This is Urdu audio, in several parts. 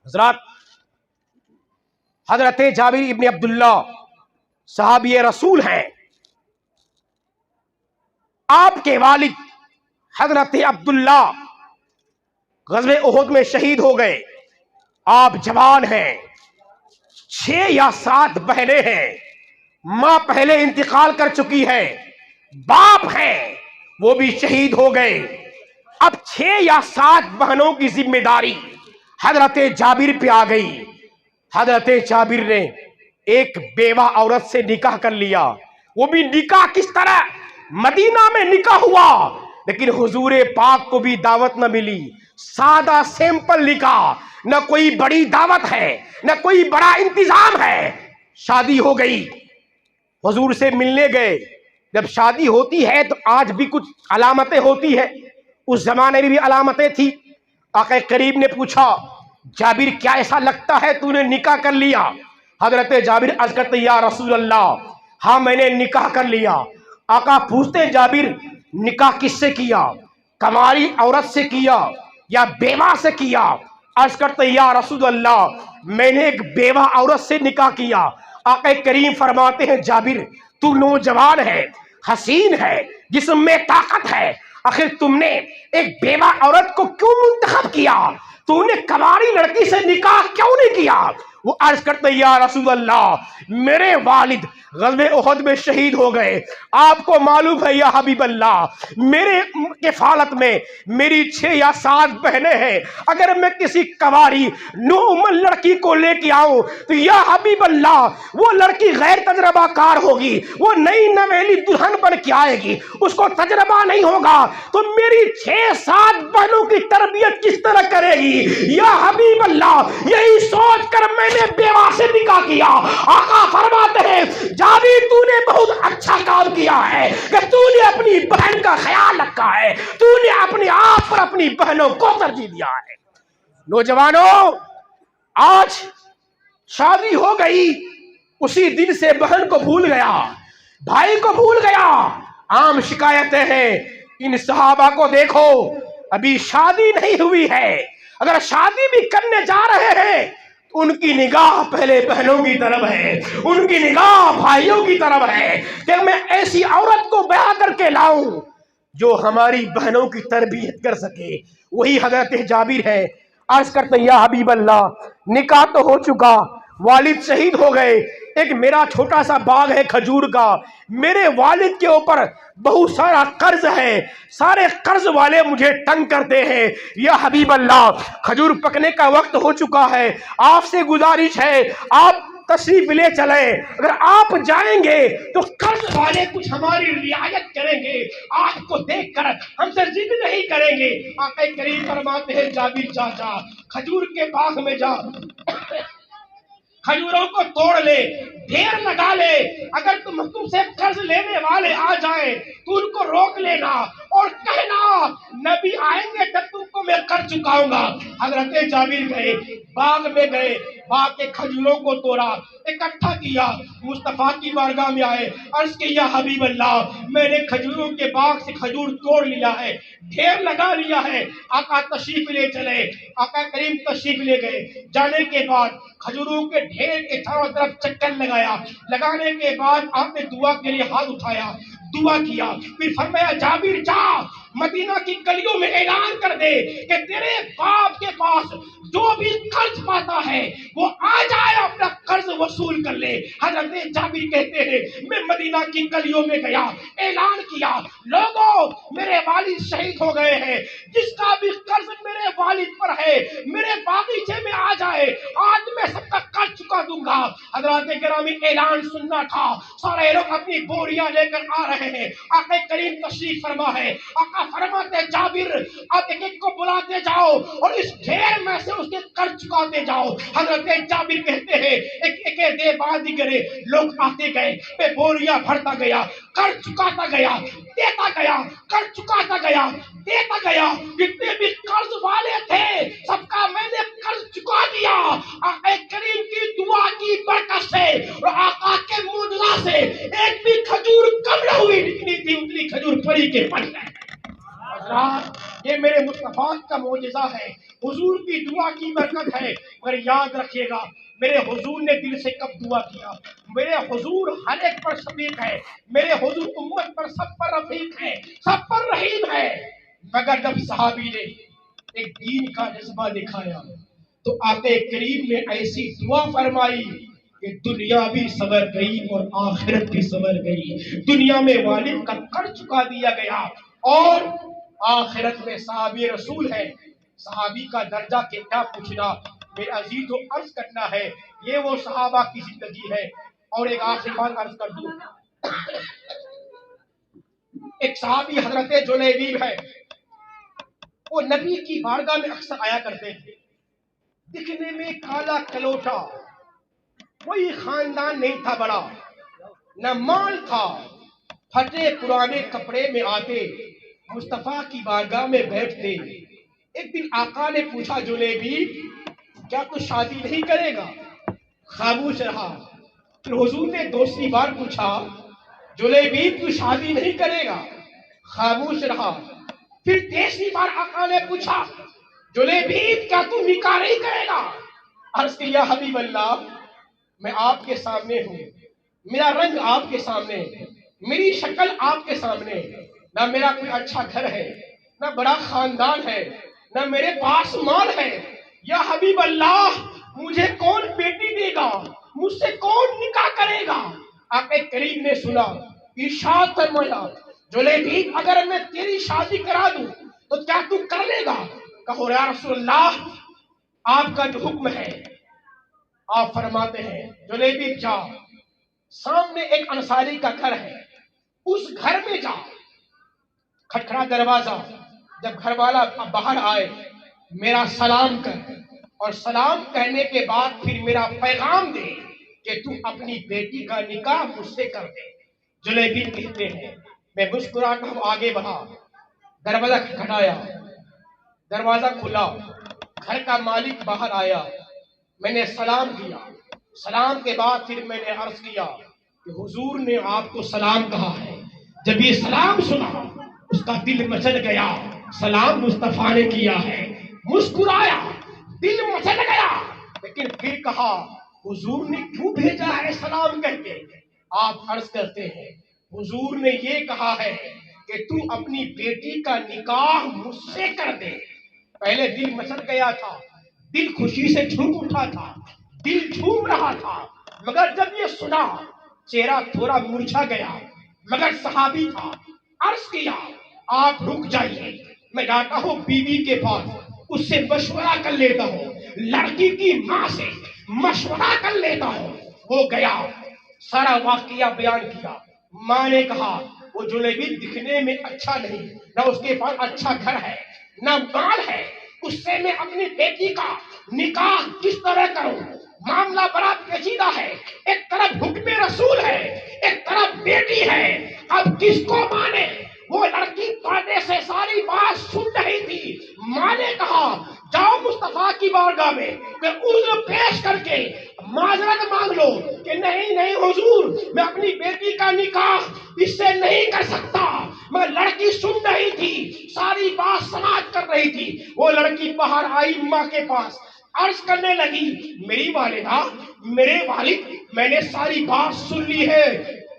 حضرات، حضرت جابر ابن عبداللہ صحابی رسول ہیں. آپ کے والد حضرت عبداللہ غزوہ احد میں شہید ہو گئے. آپ جوان ہیں، 6 یا 7 بہنیں ہیں. ماں پہلے انتقال کر چکی ہے، باپ ہیں وہ بھی شہید ہو گئے. اب 6 یا 7 بہنوں کی ذمہ داری حضرت جابر پہ آ گئی. حضرت جابر نے ایک بیوہ عورت سے نکاح کر لیا. وہ بھی نکاح کس طرح؟ مدینہ میں نکاح ہوا لیکن حضور پاک کو بھی دعوت نہ ملی. سادہ سیمپل نکاح، نہ کوئی بڑی دعوت ہے نہ کوئی بڑا انتظام ہے. شادی ہو گئی، حضور سے ملنے گئے. جب شادی ہوتی ہے تو آج بھی کچھ علامتیں ہوتی ہیں، اس زمانے میں بھی علامتیں تھی. آقا کریم نے پوچھا جابر کیا ایسا لگتا ہے تو نے نکاح کر لیا؟ حضرت جابر عرض کرتے یا رسول اللہ ہاں میں نے نکاح کر لیا. آقا پوچھتے جابر نکاح کس سے کیا؟ کماری عورت سے کیا یا بیوہ سے کیا؟ عرض کرتے یا رسول اللہ میں نے ایک بیوہ عورت سے نکاح کیا. آقا کریم فرماتے ہیں جابر تو نوجوان ہے، حسین ہے، جسم میں طاقت ہے، آخر تم نے ایک بیوہ عورت کو کیوں منتخب کیا؟ تو نے کماری لڑکی سے نکاح کیوں نہیں کیا؟ وہ عرض کرتے یا رسول اللہ میرے والد غزوہ احد میں شہید ہو گئے. آپ کو معلوم ہے یا حبیب اللہ میرے کفالت میں میری 6 یا 7 بہنیں ہیں. اگر میں کسی کنواری نوعمر لڑکی کو لے کے آؤں تو یا حبیب اللہ وہ لڑکی غیر تجربہ کار ہوگی، وہ نئی نویلی دلہن بن کے آئے گی، اس کو تجربہ نہیں ہوگا تو میری 6-7 بہنوں کی تربیت کس طرح کرے گی؟ یا حبیب اللہ یہی سوچ کر میں نے بیوہ سے نکاح کیا. آقا فرماتے ہیں جابر تو نے بہت اچھا کام کیا ہے کہ تو نے اپنی بہن کا خیال رکھا ہے، تو نے اپنے آپ پر اپنی بہنوں کو ترجیح دیا ہے. نوجوانوں آج شادی ہو گئی، اسی دن سے بہن کو بھول گیا، بھائی کو بھول گیا. عام شکایتیں ہیں. ان صحابہ کو دیکھو ابھی شادی نہیں ہوئی ہے، اگر شادی بھی کرنے جا رہے ہیں ان کی نگاہ پہلے بہنوں کی طرف ہے، ان کی نگاہ بھائیوں کی طرف ہے کہ میں ایسی عورت کو بیاہ کر کے لاؤں جو ہماری بہنوں کی تربیت کر سکے. وہی حضرت جابر ہے. عرض کرتے یا حبیب اللہ نکاح تو ہو چکا، والد شہید ہو گئے، ایک میرا چھوٹا سا باغ ہے کھجور کا، میرے والد کے اوپر بہت سارا قرض ہے، سارے قرض والے مجھے تنگ کرتے ہیں. یا حبیب اللہ کھجور پکنے کا وقت ہو چکا ہے، آپ سے گزارش ہے آپ تشریف لے چلیں. اگر آپ جائیں گے تو قرض والے کچھ ہماری رعایت کریں گے، آپ کو دیکھ کر ہم سے ضد نہیں کریں گے. آقا کریم فرماتے ہیں جابر جا کھجور کے باغ میں جا، کھجوروں کو توڑ لے، ڈھیر لگا لے. اگر تم سے قرض لینے والے آ جائیں تو ان کو روک لینا اور کہنا نبی آئیں گے تب تم کو میں قرض چکاؤں گا. حضرت جابر گئے، باغ میں گئے، باغ کے کھجوروں کو توڑا، اکٹھا کیا، مصطفیٰ کی بارگاہ میں آئے، عرض کیا حبیب اللہ میں نے کھجوروں کے باغ سے کھجور توڑ لیا ہے، ڈھیر لگا لیا ہے، آقا تشریف لے چلے. آقا کریم تشریف لے گئے. جانے کے بعد کھجوروں کے ڈھیر کے چاروں طرف چکر لگایا. لگانے کے بعد آپ نے دعا کے لیے ہاتھ اٹھایا، دعا کیا، پھر فرمایا جابر جا مدینہ کی گلیوں میں اعلان کر دے کہ تیرے باپ کے پاس جو بھی قرض پاتا ہے وہ آ جائے اپنا قرض وصول کر لے. حضرت جابر کہتے ہیں میں مدینہ کی گلیوں میں گیا، اعلان کیا لوگوں میرے والد شہید ہو گئے ہیں، جس کا بھی قرض میرے والد پر ہے میرے باغیچے میں آ جائے، آج میں سب کا قرض چکا دوں گا. حضرات گرامی اعلان سننا تھا، سارے لوگ اپنی بوریاں لے کر آ رہے ہیں. آقا کریم تشریف فرما ہے. آقا فرماتے جابر آپ ایک ایک کو بلاتے جاؤ اور اس ڈھیر میں سے اس کے قرض چکاتے جاؤ. حضرت جابر کہتے ہیں ایک ایک دے بعد دیگرے لوگ آتے گئے، میں بوریاں بھرتا گیا، قرض چکاتا گیا، دیتا گیا، قرض چکاتا گیا، دیتا گیا. جتنے بھی قرض والے تھے سب کا میں نے قرض چکا دیا. آقا کریم کی دعا کی برکت سے اور آقا کے معجزہ سے ایک بھی کھجور کم نہ ہوئی، جتنی تھی اتنی کھجور پڑی کے پڑ گئے. یہ میرے مصطفیٰ کا معجزہ ہے. حضور کی دعا کی برکت ہے. مگر یاد رکھیے گا میرے حضور نے دل سے کب دعا کیا. میرے حضور ہر ایک پر شفیق ہے, میرے حضور امت پر سب پر رفیق ہے, سب پر رحیم ہے. مگر جب صحابی نے ایک دین کا جذبہ دکھایا تو آقا کریم نے ایسی دعا فرمائی کہ دنیا بھی سنور گئی اور آخرت بھی سنور گئی. دنیا میں والد کا قرض چکا دیا گیا اور آخرت میں صحابی رسول ہے. صحابی کا درجہ کیا پوچھنا, میرے عزیز کو عرض کرنا ہے. یہ وہ صحابہ کی زندگی ہے. اور ایک آخری بات عرض کر دوں, ایک صحابی حضرت جلیبیب ہے, وہ نبی کی بارگاہ میں اکثر آیا کرتے تھے. دکھنے میں کالا کلوٹا, کوئی خاندان نہیں تھا بڑا, نہ مال تھا, پھٹے پرانے کپڑے میں آتے, مصطفیٰ کی بارگاہ میں بیٹھتے. ایک دن آقا نے پوچھا جلیبیب کیا تو شادی نہیں کرے گا؟ خاموش رہا. پھر حضور نے دوسری بار پوچھا جلیبیب تو شادی نہیں کرے گا؟ خاموش رہا. پھر تیسری بار آقا نے پوچھا جلیبیب کیا تو نکاح نہیں کرے گا؟ عرض کیا حبیب اللہ میں آپ کے سامنے ہوں, میرا رنگ آپ کے سامنے, میری شکل آپ کے سامنے, نہ میرا کوئی اچھا گھر ہے, نہ بڑا خاندان ہے, نہ میرے پاس مال ہے. یا حبیب اللہ مجھے کون بیٹی دے گا, مجھ سے کون نکاح کرے گا؟ آقا کریم نے سنا, ارشاد فرمایا جلیبیب اگر میں تیری شادی کرا دوں تو کیا تو کر لے گا؟ کہو یا رسول اللہ آپ کا جو حکم ہے. آپ فرماتے ہیں جلیبیب جا, سامنے ایک انصاری کا گھر ہے, اس گھر میں جا, کھٹکھٹا دروازہ, جب گھر والا باہر آئے میرا سلام کر, اور سلام کہنے کے بعد پھر میرا پیغام دے کہ تو اپنی بیٹی کا نکاح مجھ سے کر دے. جلیبیب کہتے ہیں میں مسکرا کر آگے بڑھا, دروازہ کھٹکھٹایا, دروازہ کھلا, گھر کا مالک باہر آیا, میں نے سلام کیا. سلام کے بعد پھر میں نے عرض کیا کہ حضور نے آپ کو سلام کہا ہے. جب یہ سلام سنا اس کا دل مچل گیا, سلام مصطفیٰ نے کیا ہے, مسکرایا, دل مچل گیا. لیکن پھر کہا حضور نے کیوں بھیجا ہے سلام کہہ کے؟ آپ عرض کرتے ہیں حضور نے یہ کہا ہے کہ تو اپنی بیٹی کا نکاح مجھ سے کر دے. پہلے دل مچل گیا تھا, دل خوشی سے جھوم اٹھا تھا, دل جھوم رہا تھا, مگر جب یہ سنا چہرہ تھوڑا مرجھا گیا. مگر صحابی تھا, عرض کیا آپ رک جائیے, میں جاتا ہوں بیوی کے پاس, اس سے مشورہ کر لیتا ہوں, لڑکی کی ماں سے مشورہ کر لیتا ہوں. وہ گیا, سارا واقعہ بیان کیا. ماں نے کہا وہ جلیبیب دکھنے میں اچھا نہیں, نہ اس کے پاس اچھا گھر ہے, نہ مال ہے, اس سے میں اپنی بیٹی کا نکاح کس طرح کروں؟ معاملہ بڑا پیچیدہ ہے, ایک طرف حکم رسول ہے, ایک طرف بیٹی ہے, اب کس کو مانے؟ وہ لڑکی پردے سے ساری بات سن رہی تھی. ماں نے کہا جاؤ مصطفیٰ کی بارگاہ میں عذر پیش کر کے معذرت مانگ لو کہ نہیں نہیں حضور میں اپنی بیٹی کا نکاح اس سے نہیں کر سکتا. میں لڑکی سن رہی تھی, ساری بات سماعت کر رہی تھی. وہ لڑکی باہر آئی ماں کے پاس, عرض کرنے لگی میری والدہ, میرے والد, میں نے ساری بات سن لی ہے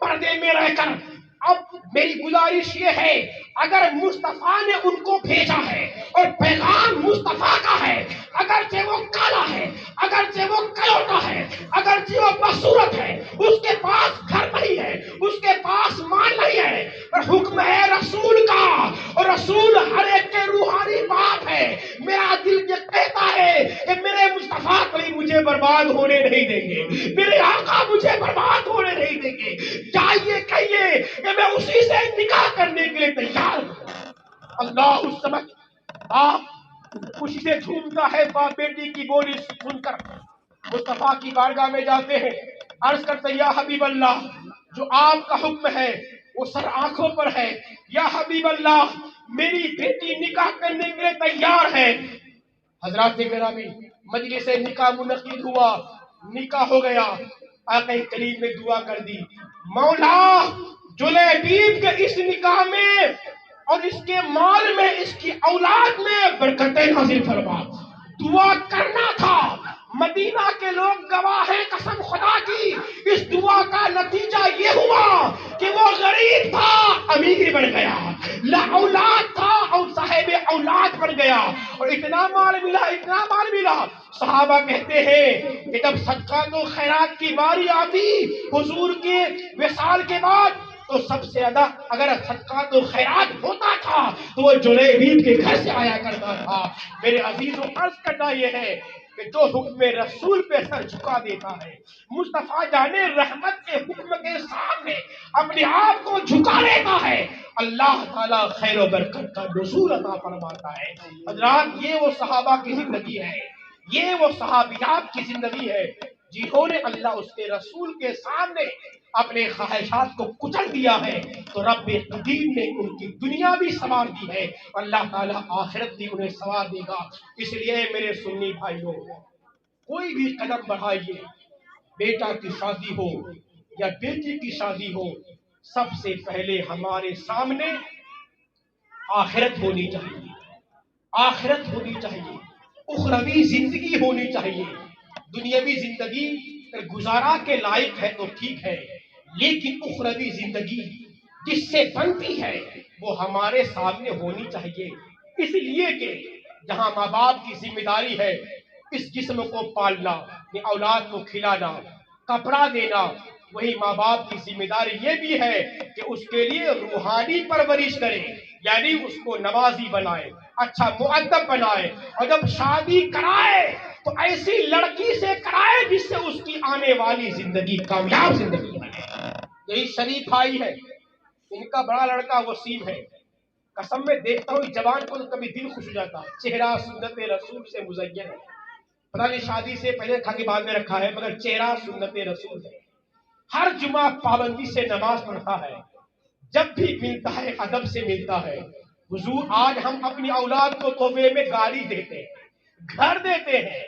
پردے میں رہ کر. اب میری گزارش یہ ہے اگر مصطفیٰ نے ان کو بھیجا ہے اور پیغام مصطفیٰ کا ہے, اگرچہ وہ کالا ہے, اگرچہ وہ کلوٹا ہے, اگرچہ وہ بدصورت ہے, اس کے پاس گھر نہیں ہے, اس کے پاس مال نہیں ہے, پر حکم ہے رسول کا, اور رسول ہر ایک کے روحانی باپ ہے. میرا دل یہ کہتا ہے کہ میرے مصطفیٰ کوئی مجھے برباد ہونے نہیں دیں گے, میرے آقا مجھے برباد ہونے نہیں دیں گے. چاہیے کہیے کہ میں اسی سے نکاح کرنے کے لیے تیار ہوں. اللہ اس سمجھ آپ خوشی سے جھومتا ہے باپ بیٹی کی بولی سن کر. مصطفیٰ کی بارگاہ میں جاتے ہیں, عرض کرتے یا حبیب اللہ جو آپ کا حکم ہے وہ سر آنکھوں پر ہے. یا حبیب اللہ میری بیٹی نکاح کرنے کے لیے تیار ہے. حضرات گرامی مجلس نکاح منعقد ہوا, نکاح ہو گیا. آقا کریم نے دعا کر دی مولا جلیبیب کے اس نکاح میں اور اس کے مال میں, اس کی اولاد میں برکتیں نازل فرما. دعا کرنا تھا. مدینہ کے لوگ گواہ ہیں قسم خدا کی. اس دعا کا نتیجہ یہ ہوا کہ وہ غریب تھا امیر بن گیا, لا اولاد تھا اور صاحب اولاد بن گیا, اور اتنا مال ملا. صحابہ کہتے ہیں کہ جب صدقات و خیرات کی باری آتی حضور کے وصال کے بعد تو سب سے زیادہ اگر صدقات و خیرات ہوتا تھا تو وہ جلیبیب کے گھر سے آیا کرتا تھا. میرے عزیزوں, عرض کرنا یہ ہے کہ جو حکم رسول پہ سر جھکا دیتا ہے, مصطفیٰ جان رحمت کے حکم کے سامنے اپنے آپ کو جھکا لیتا ہے, اللہ تعالیٰ خیر و برکت کا نزول عطا فرماتا ہے. حضرات, یہ وہ صحابہ کی زندگی ہے, یہ وہ صحابیات کی زندگی ہے جنہوں نے اللہ اس کے رسول کے سامنے اپنے خواہشات کو کچل دیا ہے تو رب قدیم نے ان کی دنیا بھی سنوار دی ہے, اور اللہ تعالیٰ آخرت بھی انہیں سنوار دے گا. اس لیے میرے سنی بھائیوں, کوئی بھی قدم بڑھائیے, بیٹا کی شادی ہو یا بیٹی کی شادی ہو, سب سے پہلے ہمارے سامنے آخرت ہونی چاہیے. آخرت ہونی چاہیے, اخروی زندگی ہونی چاہیے. دنیاوی زندگی گزارا کے لائق ہے تو ٹھیک ہے, لیکن اخروی زندگی جس سے بنتی ہے وہ ہمارے سامنے ہونی چاہیے. اس لیے کہ جہاں ماں باپ کی ذمہ داری ہے اس جسم کو پالنا, اولاد کو کھلانا, کپڑا دینا, وہی ماں باپ کی ذمہ داری یہ بھی ہے کہ اس کے لیے روحانی پرورش کرے, یعنی اس کو نمازی بنائے, اچھا مؤدب بنائے, اور جب شادی کرائے تو ایسی لڑکی سے کرائے جس سے اس کی آنے والی زندگی کامیاب زندگی بنے. یہی شریف بھائی ہے, ان کا بڑا لڑکا وسیم ہے. قسم میں دیکھتا ہوں جوان کو تو کبھی دل خوش ہو جاتا, چہرہ سنت رسول سے مزین ہے. پتہ نہیں شادی سے پہلے رکھا کے بعد میں رکھا ہے, مگر چہرہ سنت رسول ہے. ہر جمعہ پابندی سے نماز پڑھتا ہے, جب بھی ملتا ہے ادب سے ملتا ہے. حضور, آج ہم اپنی اولاد کو تحفے میں گاڑی دیتے ہیں, گھر دیتے ہیں,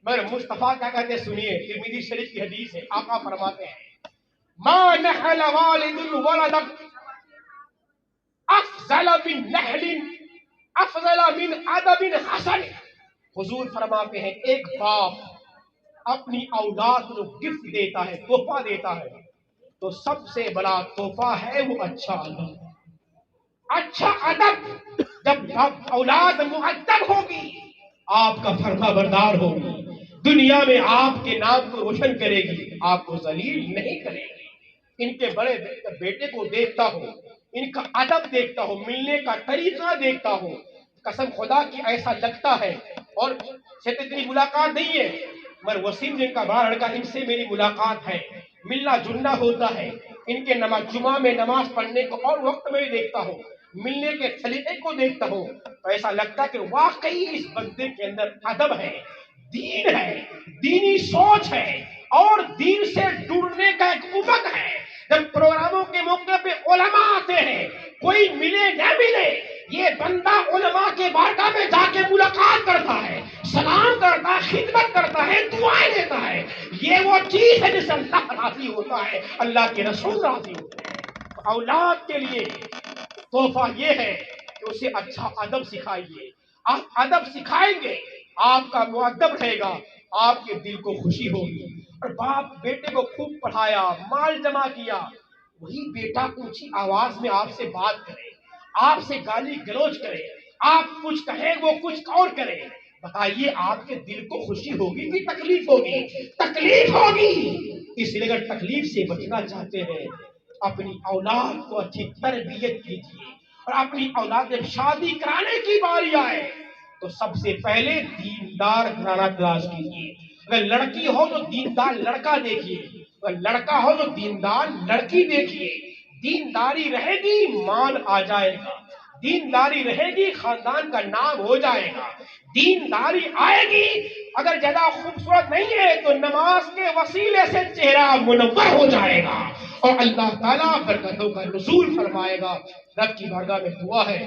مگر مصطفیٰ کیا کہتے ہیں سنیے, ترمذی شریف کی حدیث ہے. آقا فرماتے ہیں ما نحل والد ولد افضل من نحل افضل من ادب حسن. حضور فرماتے ہیں ایک باپ اپنی اولاد کو گفٹ دیتا ہے, تحفہ دیتا ہے, تو سب سے بڑا تحفہ ہے وہ اچھا ادب. اچھا ادب, جب اولاد مؤدب ہوگی, آپ کا فرما بردار ہوگی, دنیا میں آپ کے نام کو روشن کرے گی, آپ کو ذلیل نہیں کرے گی. ان کے بڑے بیٹے کو دیکھتا ہوں, ان کا ادب دیکھتا ہوں, ملنے کا طریقہ دیکھتا ہوں, قسم خدا کی ایسا لگتا ہے. اور شاید اتنی ملاقات نہیں ہے, مگر وسیم جن کا بڑا لڑکا, ان سے میری ملاقات ہے, ملنا جلنا ہوتا ہے. ان کے جمعہ میں نماز پڑھنے کو اور وقت میں بھی دیکھتا ہوں, ملنے کے سلیقے کو دیکھتا ہوں, تو ایسا لگتا ہے کہ واقعی اس بندے کے اندر ادب ہے, دین ہے, دینی سوچ ہے, اور دین سے ڈرنے کا ایک امنگ ہے. جب پروگراموں کے موقع پہ علماء آتے ہیں, کوئی ملے نہ ملے, یہ بندہ علماء کے بارگاہ میں جا کے ملاقات کرتا ہے, سلام کرتا ہے, خدمت کرتا ہے, دعائیں دیتا ہے. یہ وہ چیز ہے جس سے اللہ راضی ہوتا ہے, اللہ کے رسول راضی ہوتے ہیں. اولاد کے لیے تحفہ یہ ہے کہ اسے اچھا ادب سکھائیے. آپ ادب سکھائیں گے, آپ کا مؤدب رہے گا, آپ کے دل کو خوشی ہوگی. اور باپ بیٹے کو خوب پڑھایا, مال جمع کیا, وہی بیٹا اونچی آواز میں آپ سے بات کرے, آپ سے گالی گلوچ کرے, آپ کچھ کہیں وہ کچھ اور کرے, بتائیے آپ کے دل کو خوشی ہوگی کہ تکلیف ہوگی؟ تکلیف ہوگی. اس لیے اگر تکلیف سے بچنا چاہتے ہیں, اپنی اولاد کو اچھی تربیت کیجیے, اور اپنی اولاد جب شادی کرانے کی باری آئے تو سب سے پہلے دیندار گھرانہ تلاش کیجیے. اگر لڑکی ہو تو دیندار لڑکا دیکھیے, اگر لڑکا ہو تو دیندار لڑکی دیکھیے. دینداری رہے گی مال آ جائے گا, دینداری رہے گی خاندان کا نام ہو جائے گا, دینداری آئے گی. اگر زیادہ خوبصورت نہیں ہے تو نماز کے وسیلے سے چہرہ منور ہو جائے گا, اور اللہ تعالیٰ برکتوں کا نزول فرمائے گا. رب کی بارگاہ میں دعا ہے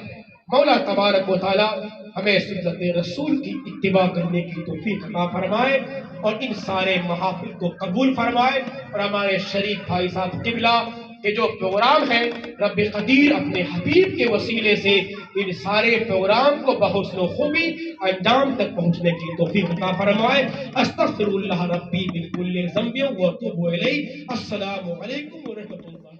مولا تبارک و تعالی ہمیں سنت رسول کی اتباع کرنے کی توفیق عطا فرمائے, اور ان سارے محافل کو قبول فرمائے, اور ہمارے شریف بھائی صاحب قبلہ یہ جو پروگرام ہے رب قدیر اپنے حبیب کے وسیلے سے ان سارے پروگرام کو بحسن و خوبی انجام تک پہنچنے کی توفیق عطا فرمائے. استغفر اللہ ربی من کل ذنب و اتوب الیہ. السلام علیکم ورحمۃ اللہ.